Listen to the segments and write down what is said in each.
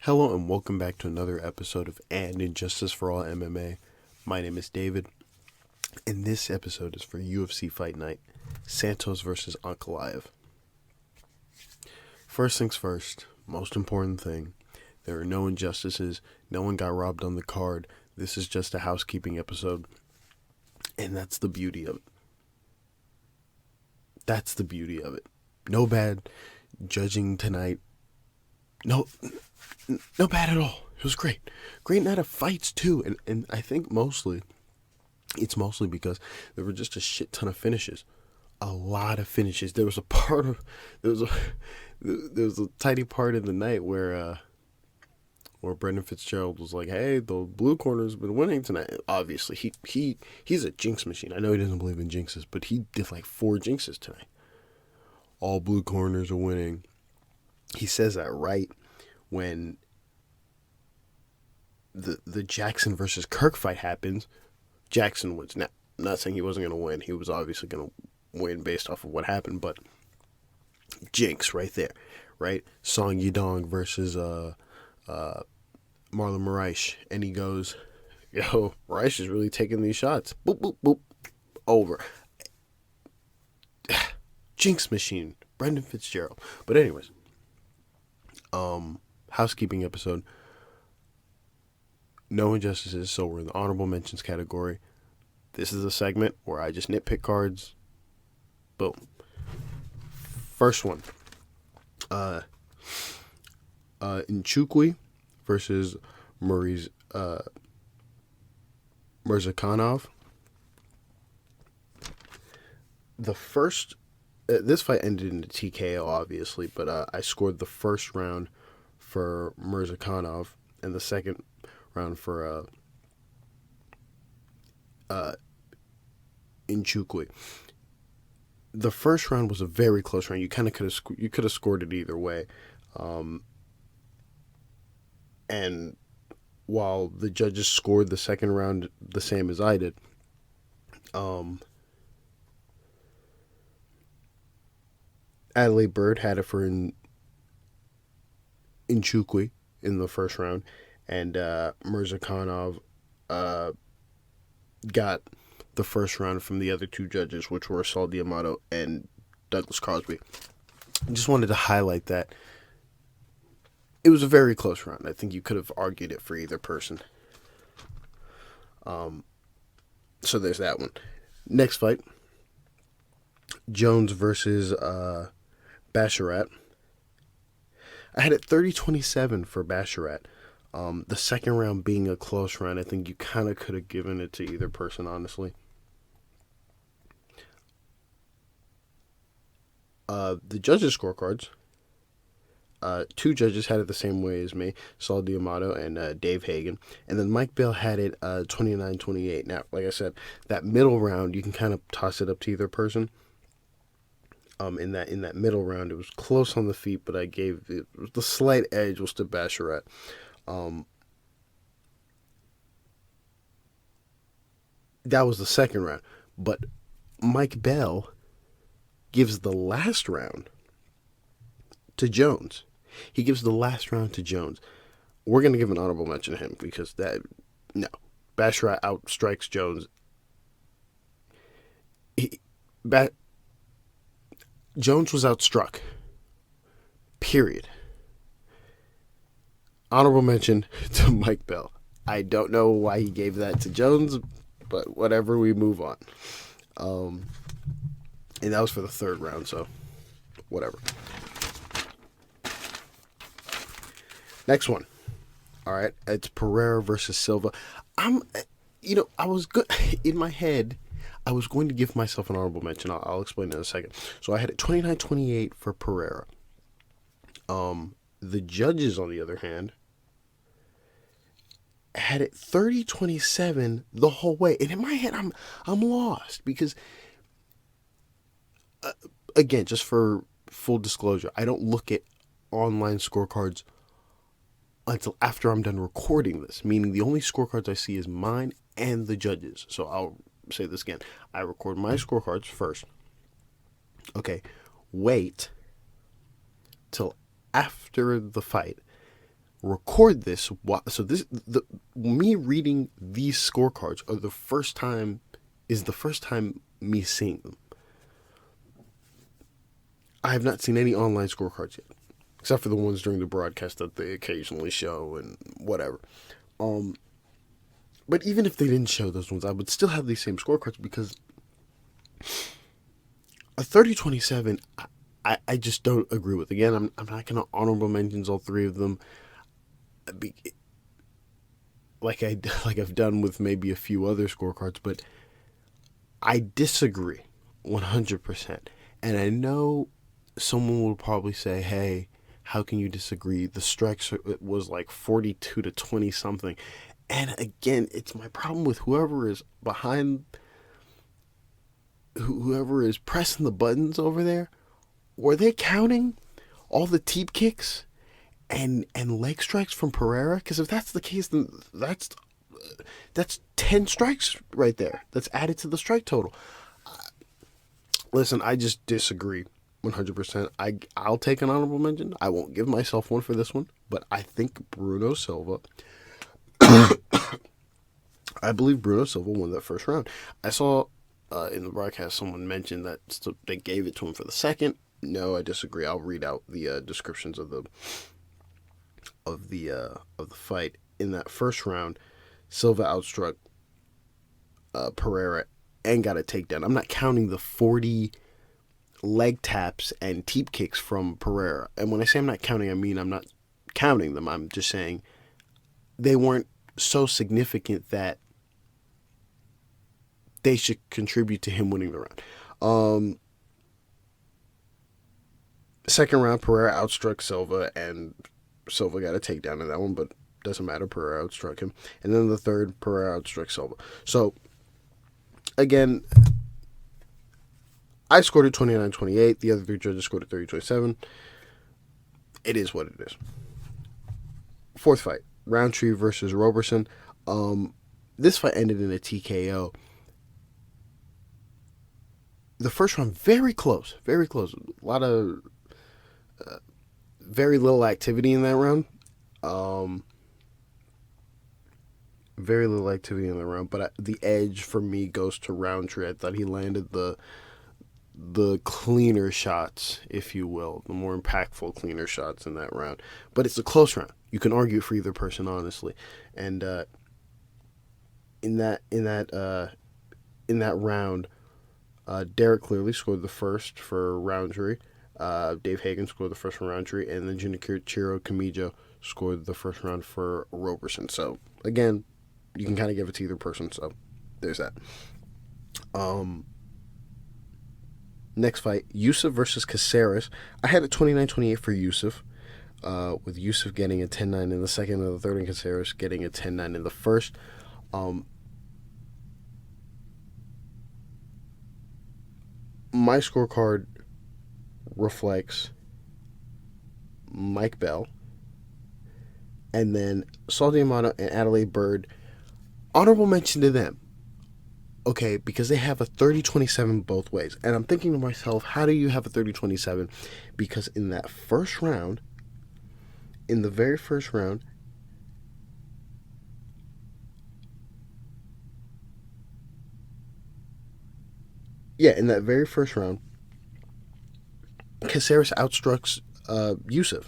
Hello and welcome back to another episode of Injustice For All MMA. My name is David, and this episode is for UFC Fight Night, Santos vs. Ankalaev. First things first, most important thing, there are no injustices, no one got robbed on the card, this is just a housekeeping episode, and that's the beauty of it. That's the beauty of it. No bad judging tonight. No bad at all. It was great. Great night of fights, too. And I think it's mostly because there were just a shit ton of finishes. A lot of finishes. There was a tiny part in the night where Brendan Fitzgerald was like, hey, the blue corner's been winning tonight. Obviously, he's a jinx machine. I know he doesn't believe in jinxes, but he did like 4 jinxes tonight. All blue corners are winning. He says that right when the Jackson versus Kirk fight happens. Jackson wins. Now, I'm not saying he wasn't going to win. He was obviously going to win based off of what happened, but jinx right there, right? Song Yadong versus Marlon Moraes, and he goes, yo, Moraes is really taking these shots. Boop, boop, boop. Over. Jinx machine. Brendan Fitzgerald. But anyways, housekeeping episode. No injustices, so we're in the honorable mentions category. This is a segment where I just nitpick cards. Boom. First one. Nchukwi versus Moraes Murzakanov. The first, this fight ended in a TKO, obviously, but I scored the first round for Murzakanov and the second round for Nchukwi. The first round was a very close round. You kind of could have scored it either way. And while the judges scored the second round the same as I did, Adelaide Bird had it for Nchukwi in the first round, and Murzakanov got the first round from the other two judges, which were Saul D'Amato and Douglas Crosby. I just wanted to highlight that it was a very close round. I think you could have argued it for either person. So there's that one. Next fight, Jones versus Basharat. I had it 30-27 for Basharat. The second round being a close round, I think you kind of could have given it to either person, honestly. The judges' scorecards. 2 judges had it the same way as me, Saul D'Amato and Dave Hagen. And then Mike Bell had it 29-28. Now, like I said, that middle round, you can kind of toss it up to either person. In that middle round, it was close on the feet, but I gave it the slight edge was to Basharat. That was the second round, but Mike Bell gives the last round to Jones. He gives the last round to Jones. We're going to give an honorable mention to him because Basharat outstrikes Jones. Jones was outstruck. Period. Honorable mention to Mike Bell. I don't know why he gave that to Jones, but whatever, we move on. And that was for the third round, so whatever. Next one. All right, it's Pereira versus Silva. I was good in my head. I was going to give myself an honorable mention. I'll explain in a second. So I had it 29-28 for Pereira. The judges, on the other hand, had it 30-27 the whole way. And in my head, I'm lost because, again, just for full disclosure, I don't look at online scorecards until after I'm done recording this, meaning the only scorecards I see is mine and the judges. So I'll say this again. I record my scorecards first. Okay, wait till after the fight record this. So me reading these scorecards are the first time me seeing them. I have not seen any online scorecards yet, except for the ones during the broadcast that they occasionally show and whatever. But even if they didn't show those ones, I would still have these same scorecards because a 30-27, I just don't agree with. Again, I'm not going to honorable mentions all three of them, like I've done with maybe a few other scorecards, but I disagree 100%. And I know someone will probably say, "Hey, how can you disagree? The strikes was like 42 to 20 something." And again, it's my problem with whoever is pressing the buttons over there. Were they counting all the teep kicks and leg strikes from Pereira? Because if that's the case, then that's 10 strikes right there. That's added to the strike total. Listen, I just disagree 100%. I'll take an honorable mention. I won't give myself one for this one, but I think Bruno Silva. I believe Bruno Silva won that first round. I saw in the broadcast someone mentioned that they gave it to him for the second. No, I disagree. I'll read out the descriptions of the fight. In that first round, Silva outstruck Pereira and got a takedown. I'm not counting the 40 leg taps and teep kicks from Pereira. And when I say I'm not counting, I mean I'm not counting them. I'm just saying they weren't so significant that they should contribute to him winning the round. Second round, Pereira outstruck Silva, and Silva got a takedown in that one, but doesn't matter. Pereira outstruck him. And then the third, Pereira outstruck Silva. So, again, I scored it 29-28. The other three judges scored it 30-27. It is what it is. Fourth fight, Rountree versus Roberson. This fight ended in a TKO. The first round, very close. A lot of very little activity in that round. Very little activity in the round, but the edge for me goes to Rountree. I thought he landed the cleaner shots, if you will, the more impactful, cleaner shots in that round. But it's a close round. You can argue for either person, honestly. And in that round, Derek clearly scored the first for Rountree. Dave Hagen scored the first for Rountree, and then Junichiro Kamijo scored the first round for Roberson. So again, you can kind of give it to either person. So there's that. Next fight, Yusuff versus Caceres. I had a 29-28 for Yusuff, with Yusuff getting a 10-9 in the second and the third, and Caceres getting a 10-9 in the first. My scorecard reflects Mike Bell, and then Saul D'Amato and Adelaide Bird. Honorable mention to them. Okay, because they have a 30-27 both ways. And I'm thinking to myself, how do you have a 30-27? Because in that first round, in the very first round, Caceres outstrucks Yusuff.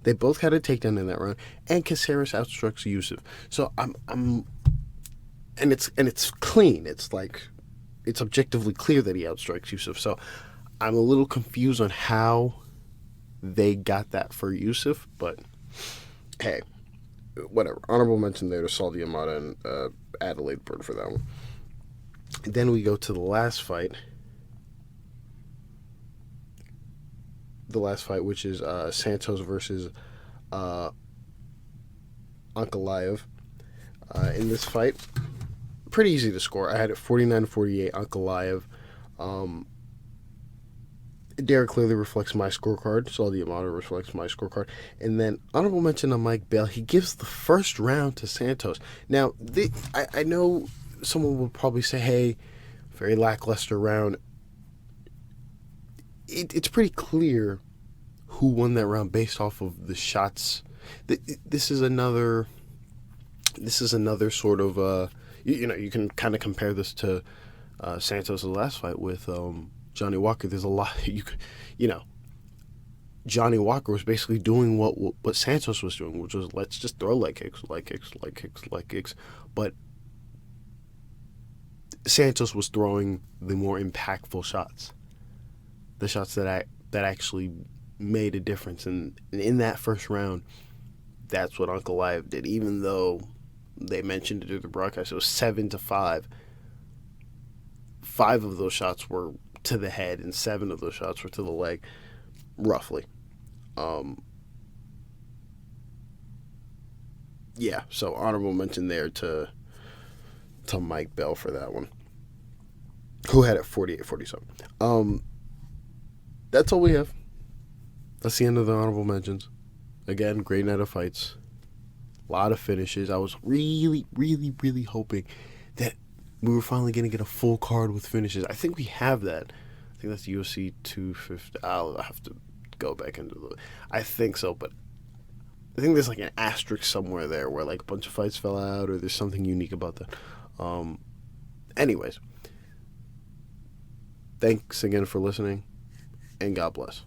They both had a takedown in that round, and Caceres outstrucks Yusuff. So and it's clean. It's like it's objectively clear that he outstrikes Yusuff. So I'm a little confused on how they got that for Yusuff, but hey, whatever. Honorable mention there to Saul D'Amato and Adelaide Bird for that one. Then we go to the last fight. Which is Santos versus Ankalaev. In this fight, pretty easy to score. I had it 49-48 Ankalaev. Derek clearly reflects my scorecard. Saul D'Amato reflects my scorecard. And then honorable mention on Mike Bell. He gives the first round to Santos. Now, I know someone will probably say, hey, very lackluster round. It's pretty clear who won that round based off of the shots This is another sort of you can kind of compare this to Santos' last fight with Johnny Walker. There's a lot Johnny Walker was basically doing what Santos was doing, which was let's just throw leg kicks, but Santos was throwing the more impactful shots, the shots that actually made a difference. And in that first round, that's what Ankalaev did. Even though they mentioned it in the broadcast, it was 7-5. 5 of those shots were to the head, and 7 of those shots were to the leg, roughly. Yeah, so honorable mention there to Mike Bell for that one, who had it 48-47. That's all we have. That's the end of the honorable mentions. Again, great night of fights. A lot of finishes. I was really, really, really hoping that we were finally going to get a full card with finishes. I think we have that. I think that's UFC 250. I'll have to go back into the... I think so, but I think there's like an asterisk somewhere there where like a bunch of fights fell out, or there's something unique about that. Anyways, thanks again for listening, and God bless.